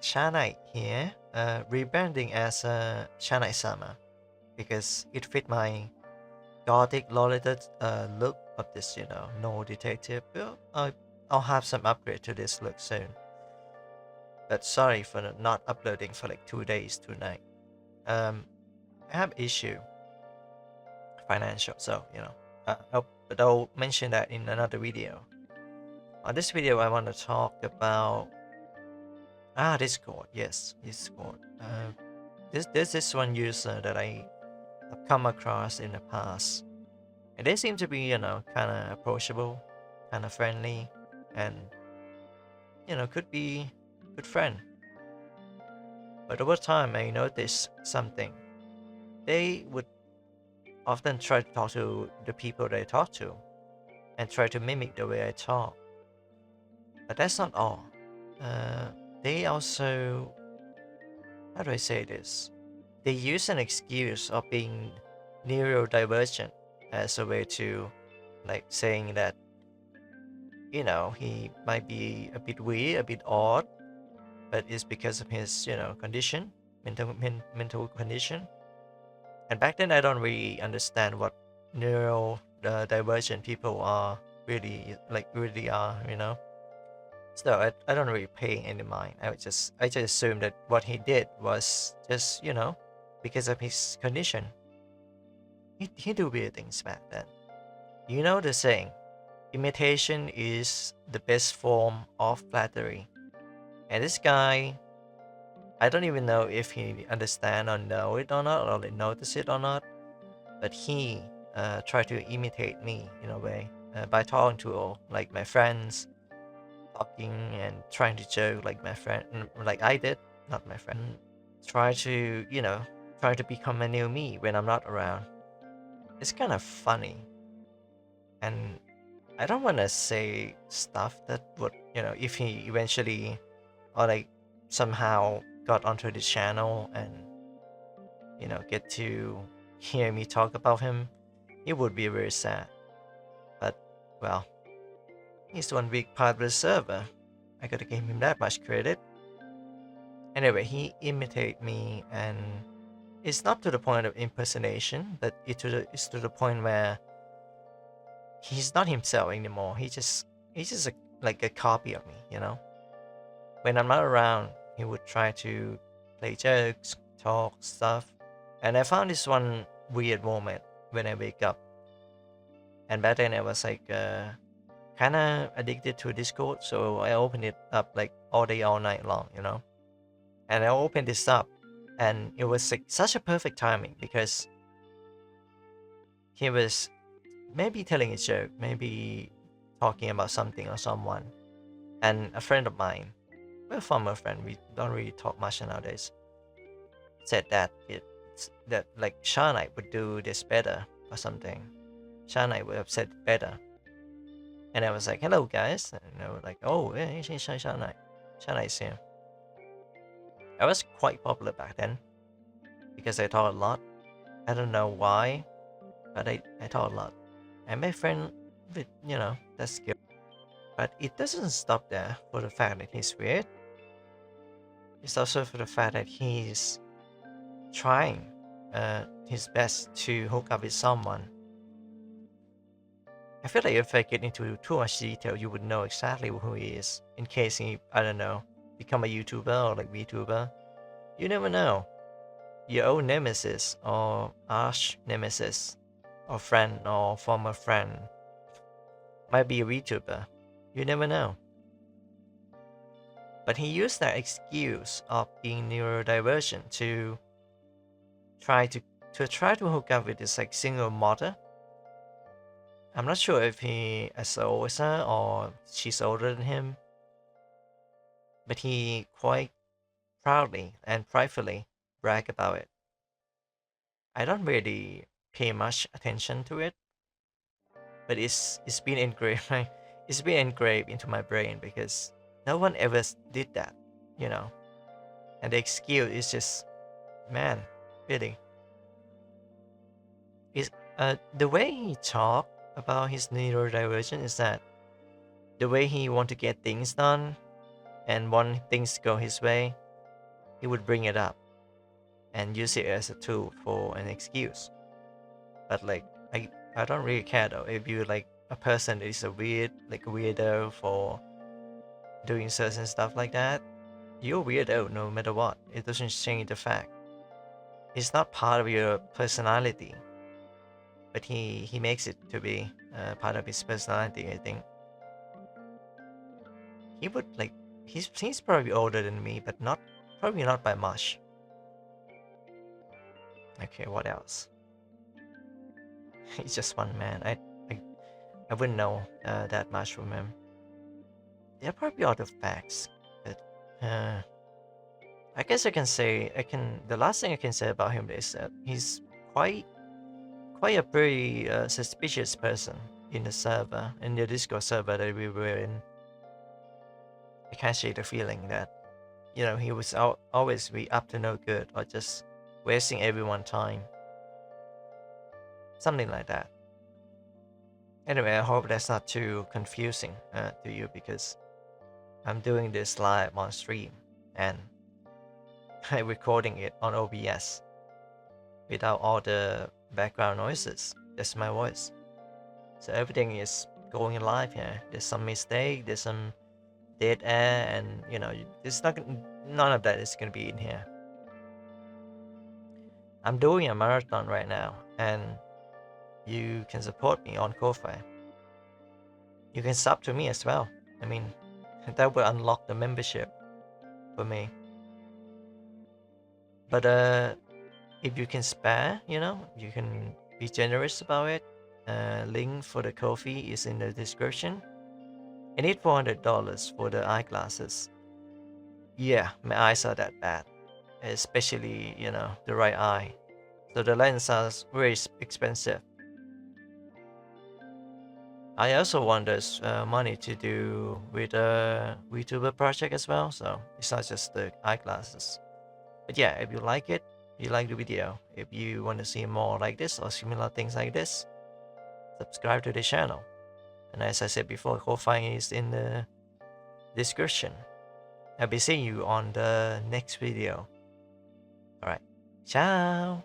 Char here, rebranding as Char Sama because it fit my gothic lolita look of this, no detective. Well, I'll have some upgrade to this look soon. But sorry for not uploading for like 2 days, 2 nights. I have issue financial, so but I'll mention that in another video. On this video, I want to talk about Discord. Yes, Discord. This is one user that I have come across in the past, and they seem to be kind of approachable, kind of friendly, and could be good friend. But over time, I noticed something. They would often try to talk to the people they talk to, and try to mimic the way I talk. But that's not all. They also, how do I say this? They use an excuse of being neurodivergent as a way to, like, saying that, he might be a bit weird, a bit odd, but it's because of his, condition, mental condition. And back then, I don't really understand what neurodivergent people are really are. So I don't really pay any mind. I just assumed that what he did was just because of his condition. He do weird things back then. You know the saying, imitation is the best form of flattery. And this guy, I don't even know if he understand or know it or not, or they notice it or not. But he tried to imitate me in a way by talking to like my friends, talking and trying to joke like my friend, like I did, not my friend. Try to, try to become a new me when I'm not around. It's kind of funny. And I don't want to say stuff that would, if he eventually or like somehow got onto the channel and, get to hear me talk about him, it would be very sad. But, well, he's one big part of the server. I gotta give him that much credit. Anyway, he imitate me, and it's not to the point of impersonation, but it's to the point where he's not himself anymore. He's just like a copy of me. When I'm not around, he would try to play jokes, talk stuff, and I found this one weird moment when I wake up. And back then I was like kind of addicted to Discord, so I opened it up like all day, all night long, And I opened this up, and it was like such a perfect timing because he was maybe telling a joke, maybe talking about something or someone, and a friend of mine, well, former friend, we don't really talk much nowadays, said that that like Char would do this better or something. Char would have said it better. And I was like, hello guys. And they were like, oh, yeah, Char is here. I was quite popular back then because I talk a lot. I don't know why, but I talk a lot. And my friend with, that skill. But it doesn't stop there for the fact that he's weird. It's also for the fact that he's trying his best to hook up with someone. I feel like if I get into too much detail, you would know exactly who he is. In case he, I don't know, become a YouTuber or like Vtuber. You never know. Your own nemesis or arch nemesis or friend or former friend might be a Vtuber. You never know. But he used that excuse of being neurodivergent to try to hook up with this like single mother. I'm not sure if he is older as her or she's older than him, but he quite proudly and pridefully brag about it. I don't really pay much attention to it, but it's been engraved it's been engraved into my brain because no one ever did that, And the excuse is just, man, really. Is the way he talked about his neurodivergent is that the way he want to get things done and want things to go his way, he would bring it up and use it as a tool for an excuse. But like, I don't really care though. If you like a person that is a weirdo for doing certain stuff like that, you're a weirdo no matter what. It doesn't change the fact. It's not part of your personality, but he makes it to be part of his personality. I think he would like he's probably older than me, but probably not by much. Okay, what else? He's just one man. I wouldn't know that much from him. There are probably other facts, but I guess the last thing I can say about him is that he's quite quite a very suspicious person in the Discord server that we were in. I can't shake the feeling that he was always be up to no good or just wasting everyone's time, something like that. Anyway, I hope that's not too confusing to you, because I'm doing this live on stream and I'm recording it on OBS without all the background noises. That's my voice. So everything is going live here. There's some mistake, there's some dead air, and there's none of that is gonna be in here. I'm doing a marathon right now, and you can support me on Ko-Fi. You can sub to me as well. I mean, that will unlock the membership for me. But if you can spare, you can be generous about it. Link for the Ko-Fi is in the description. I need $400 for the eyeglasses. Yeah, my eyes are that bad, especially the right eye. So the lens are very expensive. I also want this money to do with a Vtuber project as well, so it's not just the eyeglasses. But yeah, if you like it, you like the video, if you want to see more like this or similar things like this, subscribe to the channel. And as I said before, Ko-Fi is in the description. I'll be seeing you on the next video. Alright, ciao!